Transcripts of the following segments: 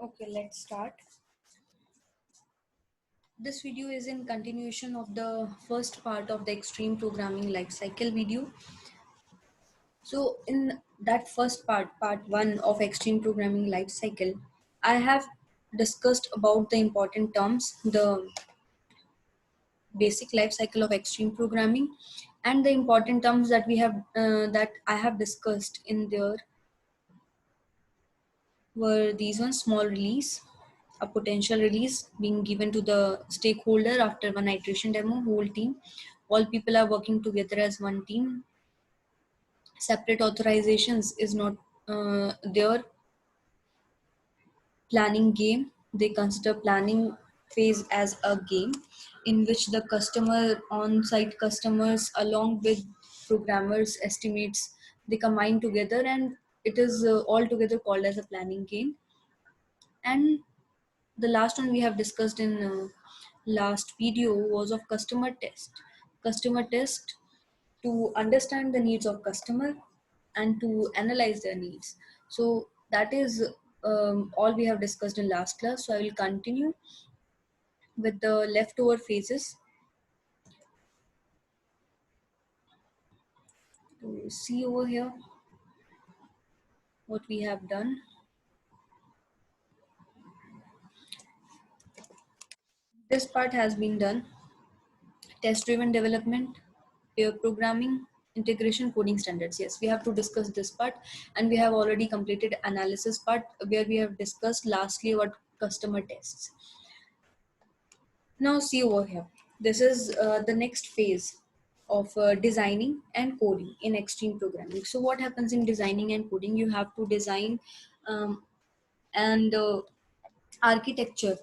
Okay, let's start. This video is in continuation of the first part of the extreme programming lifecycle video. So in that first part one of extreme programming lifecycle, I have discussed about the important terms, the basic life cycle of extreme programming, and the important terms that that I have discussed in there were these ones: small release, a potential release being given to the stakeholder after one iteration demo, whole team. All people are working together as one team. Separate authorizations is not there. Planning game. They consider planning phase as a game in which the customer, on-site customers, along with programmers, estimates, they combine together, and it is all together called as a planning game. And the last one we have discussed in last video was of customer test to understand the needs of customer and to analyze their needs. So that is all we have discussed in last class. So I will continue with the leftover phases to see over here what we have done. This part has been done: test driven development, pair programming, integration, coding standards. Yes, we have to discuss this part, and we have already completed analysis part where we have discussed lastly about customer tests. Now see over here, this is the next phase of designing and coding in extreme programming. So what happens in designing and coding? You have to design and architecture,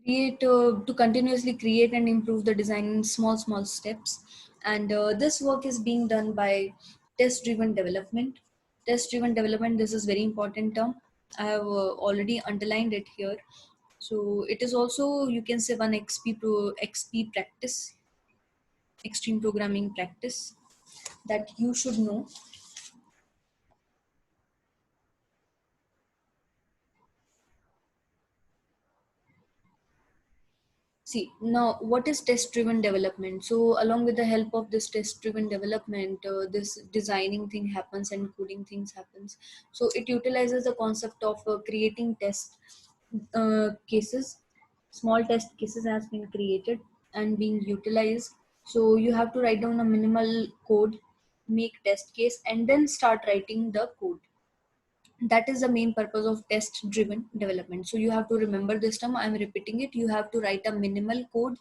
create to continuously create and improve the design in small steps. And this work is being done by test driven development. Test driven development, this is very important term. I have already underlined it here. So it is also, you can say, one XP practice, extreme programming practice, that you should know. See, now what is test driven development? So along with the help of this test driven development, this designing thing happens and coding things happens. So it utilizes the concept of creating test cases. Small test cases has been created and being utilized. So you have to write down a minimal code, make test case, and then start writing the code. That is the main purpose of test driven development. So you have to remember this term. I'm repeating it. You have to write a minimal code,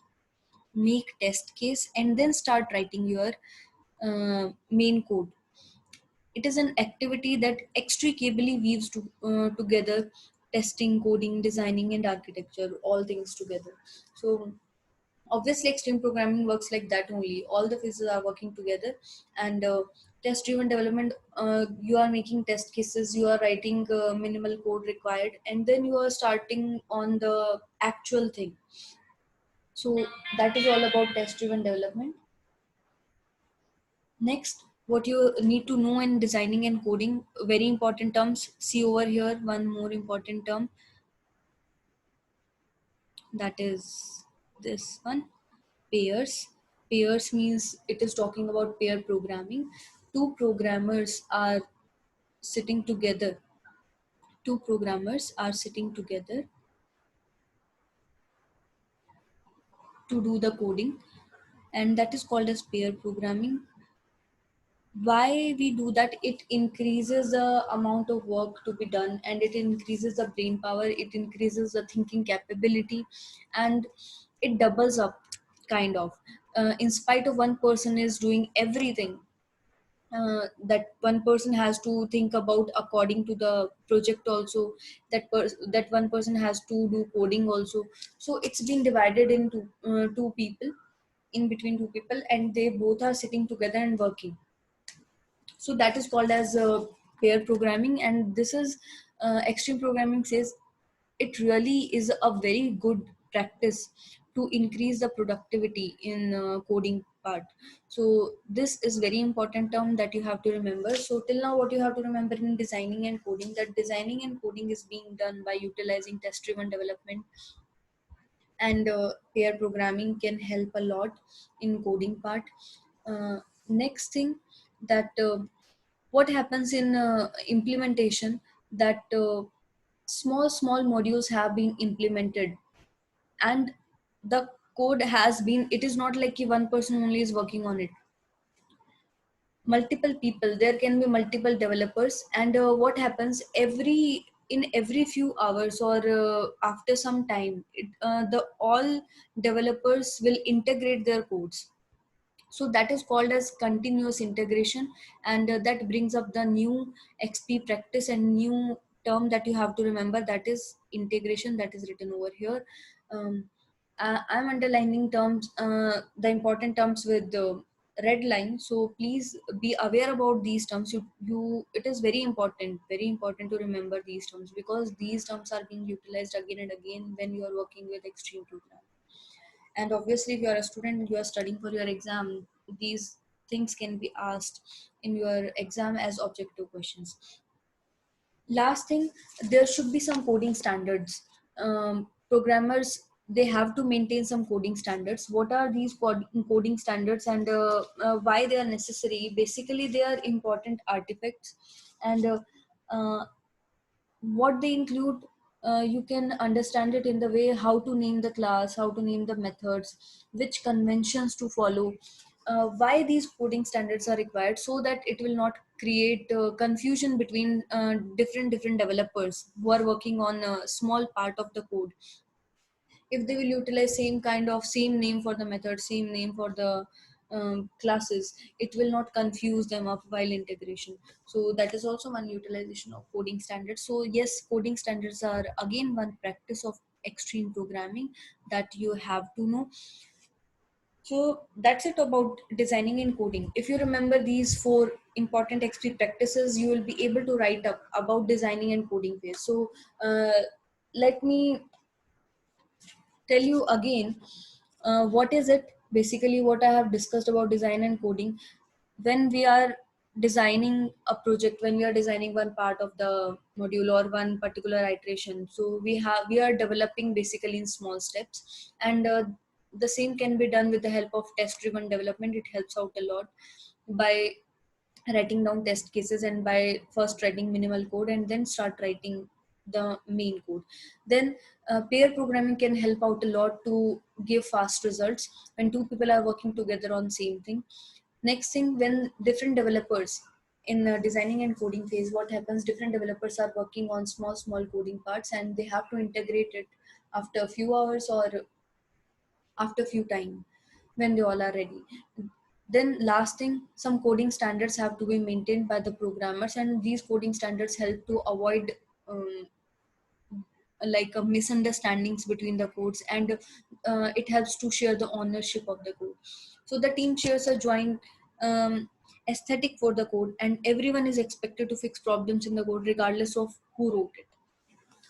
make test case, and then start writing your main code. It is an activity that extricably weaves together testing, coding, designing, and architecture, all things together. So obviously extreme programming works like that only. All the phases are working together. And test driven development, you are making test cases, you are writing minimal code required, and then you are starting on the actual thing. So that is all about test driven development. Next, what you need to know in designing and coding, very important terms. See over here, one more important term, that is this one: pairs. Pairs means it is talking about pair programming. Two programmers are sitting together. Two programmers are sitting together to do the coding, and that is called as pair programming. Why we do that? It increases the amount of work to be done, and it increases the brain power, it increases the thinking capability, and it doubles up, kind of. In spite of one person is doing everything, that one person has to think about according to the project also, that one person has to do coding also. So it's been divided into two people, in between two people, and they both are sitting together and working. So that is called as pair programming. And this is extreme programming says it really is a very good practice to increase the productivity in coding part. So this is very important term that you have to remember. So till now what you have to remember in designing and coding, that designing and coding is being done by utilizing test driven development, and pair programming can help a lot in coding part. Next thing, that what happens in implementation, that small modules have been implemented, and the code has been, it is not like one person only is working on it. Multiple people, there can be multiple developers, and what happens, every few hours or after some time, the all developers will integrate their codes. So that is called as continuous integration, and that brings up the new XP practice and new term that you have to remember, that is integration, that is written over here. I'm underlining terms, the important terms with the red line, so please be aware about these terms. You it is very important to remember these terms, because these terms are being utilized again and again when you are working with extreme program. And obviously if you are a student, you are studying for your exam, these things can be asked in your exam as objective questions. Last thing, there should be some coding standards. Programmers, they have to maintain some coding standards. What are these coding standards, and why they are necessary? Basically they are important artifacts, and uh, what they include, you can understand it in the way how to name the class, how to name the methods, which conventions to follow, why these coding standards are required, so that it will not create confusion between different developers who are working on a small part of the code. If they will utilize same name for the method, same name for the classes, it will not confuse them up while integration. So that is also one utilization of coding standards. So yes, coding standards are again one practice of extreme programming that you have to know. So that's it about designing and coding. If you remember these four important XP practices, you will be able to write up about designing and coding phase. So let me tell you again, what is it basically, what I have discussed about design and coding. When we are designing a project, when we are designing one part of the module or one particular iteration, so we are developing basically in small steps, and the same can be done with the help of test driven development. It helps out a lot by writing down test cases, and by first writing minimal code and then start writing the main code. Then pair programming can help out a lot to give fast results when two people are working together on same thing. Next thing, when different developers in designing and coding phase, what happens, different developers are working on small coding parts, and they have to integrate it after a few hours or after few time, when they all are ready. Then last thing, some coding standards have to be maintained by the programmers, and these coding standards help to avoid misunderstandings between the codes, and it helps to share the ownership of the code. So the team shares a joint aesthetic for the code, and everyone is expected to fix problems in the code regardless of who wrote it.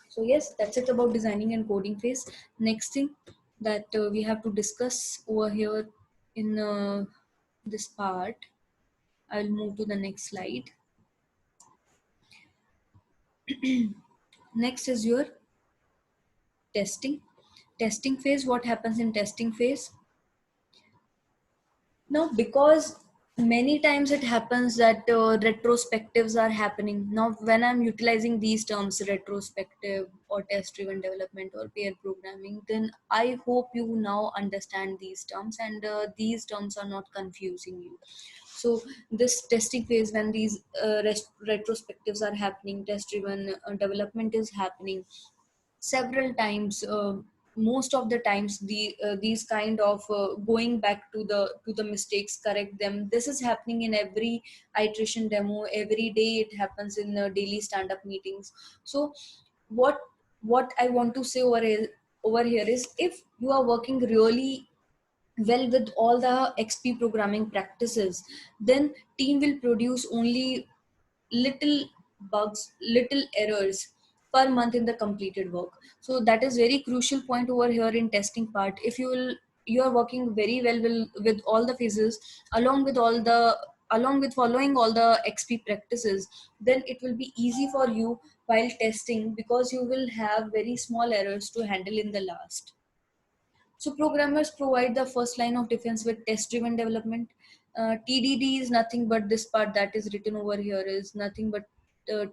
So yes, that's it about designing and coding phase. Next thing that we have to discuss over here in this part, I'll move to the next slide. Next is your testing. Testing phase. What happens in testing phase? Now, because many times it happens that retrospectives are happening. Now, when I'm utilizing these terms, retrospective or test driven development or pair programming, then I hope you now understand these terms, and these terms are not confusing you. So this testing phase, when these retrospectives are happening, test driven development is happening several times, most of the times these kind of going back to the mistakes, correct them, this is happening in every iteration demo. Every day it happens in daily stand up meetings. So what I want to say over here is, if you are working really well with all the XP programming practices, then team will produce only little bugs, little errors per month in the completed work. So that is very crucial point over here in testing part. If you will you are working very well with all the phases, along with all the along with following all the XP practices, then it will be easy for you while testing, because you will have very small errors to handle in the last. So programmers provide the first line of defense with test-driven development. TDD is nothing but this part that is written over here is nothing but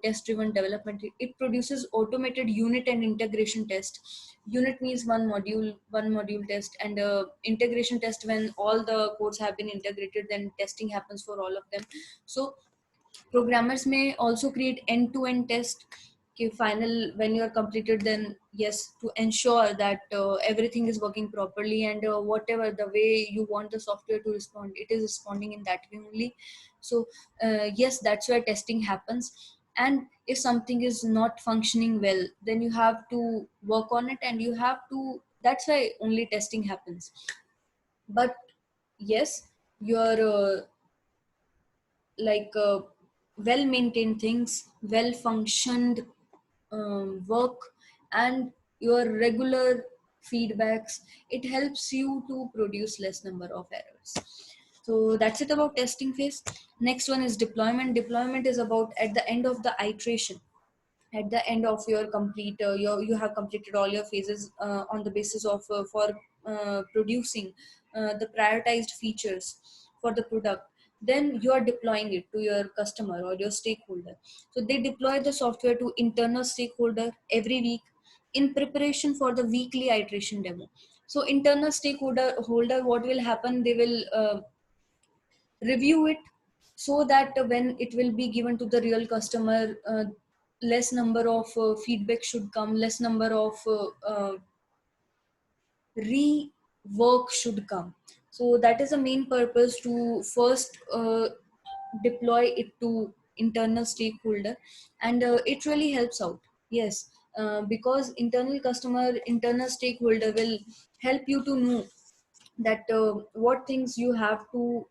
test-driven development. It produces automated unit and integration test. Unit means one module test, and integration test when all the codes have been integrated, then testing happens for all of them. So programmers may also create end-to-end test. Okay, final when you are completed, then yes, to ensure that everything is working properly, and whatever the way you want the software to respond, it is responding in that way only. So yes, that's where testing happens. And if something is not functioning well, then you have to work on it, and you have to, that's why only testing happens. But yes, your well maintained things, well functioned work, and your regular feedbacks, it helps you to produce less number of errors. So that's it about testing phase. Next one is deployment. Deployment is about at the end of the iteration, at the end of your complete you have completed all your phases on the basis of for producing the prioritized features for the product, then you are deploying it to your customer or your stakeholder. So they deploy the software to internal stakeholder every week in preparation for the weekly iteration demo. So internal stakeholder holder, what will happen, they will review it, so that when it will be given to the real customer, less number of feedback should come, less number of rework should come. So that is the main purpose, to first deploy it to internal stakeholder, and it really helps out. Yes, because internal stakeholder will help you to know that what things you have to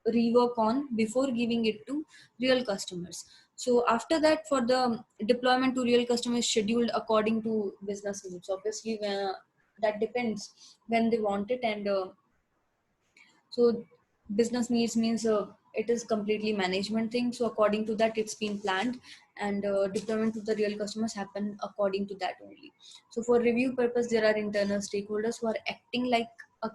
rework on before giving it to real customers. So after that, for the deployment to real customers, scheduled according to business needs, obviously that depends when they want it. And so business needs means it is completely management thing, so according to that it's been planned, and deployment to the real customers happen according to that only. So for review purpose, there are internal stakeholders who are acting like a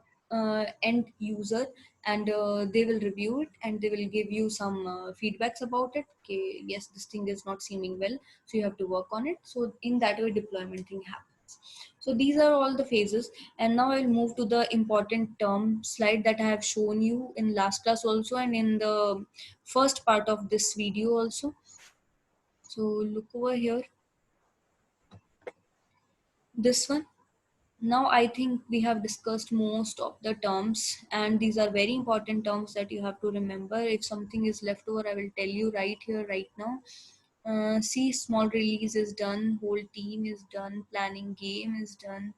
end user, and they will review it, and they will give you some feedbacks about it. Okay, yes, this thing is not seeming well, so you have to work on it. So in that way deployment thing happens. So these are all the phases. And now I'll move to the important term slide that I have shown you in last class also, and in the first part of this video also. So look over here, this one. Now I think we have discussed most of the terms, and these are very important terms that you have to remember. If something is left over, I will tell you right here, right now. See, small release is done, whole team is done, planning game is done,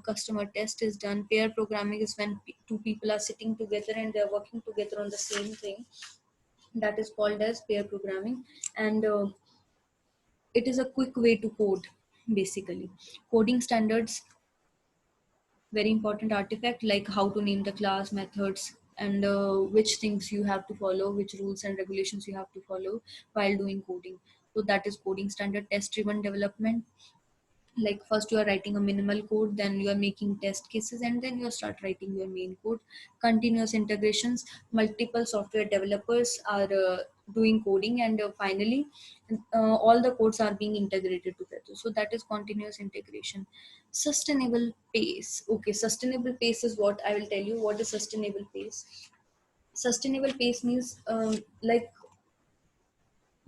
customer test is done. Pair programming is when two people are sitting together and they're working together on the same thing. That is called as pair programming, and it is a quick way to code, basically. Coding standards, very important artifact, like how to name the class, methods, and which things you have to follow, which rules and regulations you have to follow while doing coding. So that is coding standard. Test driven development, like first you are writing a minimal code, then you are making test cases, and then you start writing your main code. Continuous integrations, multiple software developers are doing coding, and finally all the codes are being integrated together. So that is continuous integration. Sustainable pace. Okay, sustainable pace is what I will tell you. What is sustainable pace? Sustainable pace means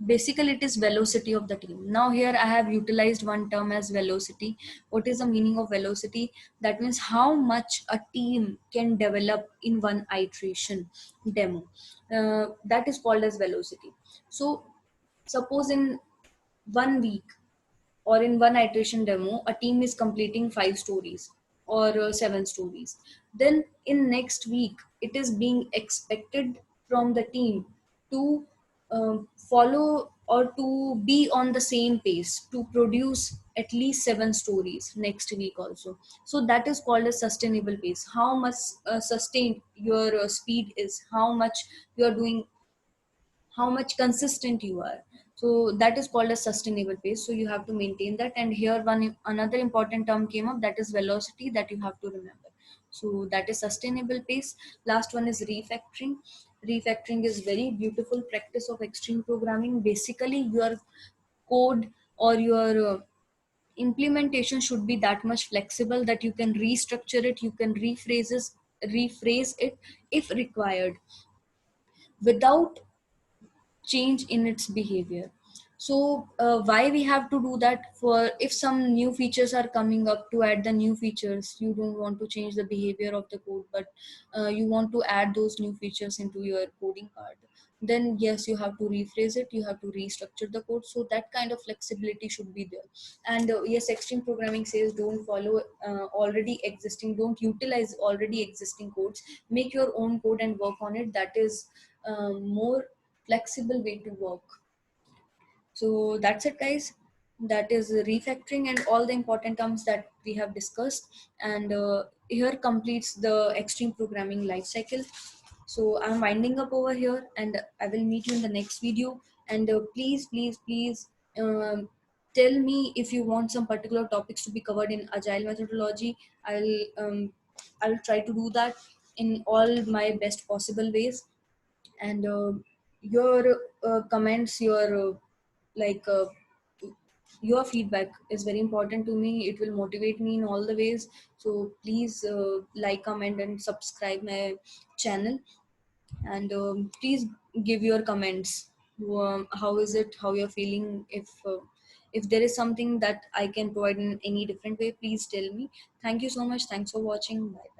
basically it is velocity of the team. Now here I have utilized one term as velocity. What is the meaning of velocity? That means how much a team can develop in one iteration demo. That is called as velocity. So suppose in 1 week, or in one iteration demo, a team is completing 5 stories or 7 stories, then in next week it is being expected from the team to follow or to be on the same pace to produce at least 7 stories next week also. So that is called a sustainable pace. How much sustained your speed is, how much you are doing, how much consistent you are. So that is called a sustainable pace, so you have to maintain that. And here one another important term came up, that is velocity, that you have to remember. So that is sustainable pace. Last one is refactoring. Refactoring is very beautiful practice of extreme programming. Basically your code or your implementation should be that much flexible that you can restructure it, you can rephrase it if required, without change in its behavior. So why we have to do that? For if some new features are coming up, to add the new features, you don't want to change the behavior of the code, but you want to add those new features into your coding card, then yes, you have to rephrase it, you have to restructure the code. So that kind of flexibility should be there. And yes, extreme programming says don't follow already existing, don't utilize already existing codes, make your own code and work on it. That is more flexible way to work. So that's it, guys. That is refactoring and all the important terms that we have discussed. And here completes the extreme programming life cycle. So I'm winding up over here, and I will meet you in the next video. And please tell me if you want some particular topics to be covered in agile methodology. I'll try to do that in all my best possible ways. And your comments, your like your feedback is very important to me. It will motivate me in all the ways. So please like, comment and subscribe my channel. And please give your comments. How is it, how you're feeling? If there is something that I can provide in any different way, please tell me. Thank you so much, thanks for watching, bye.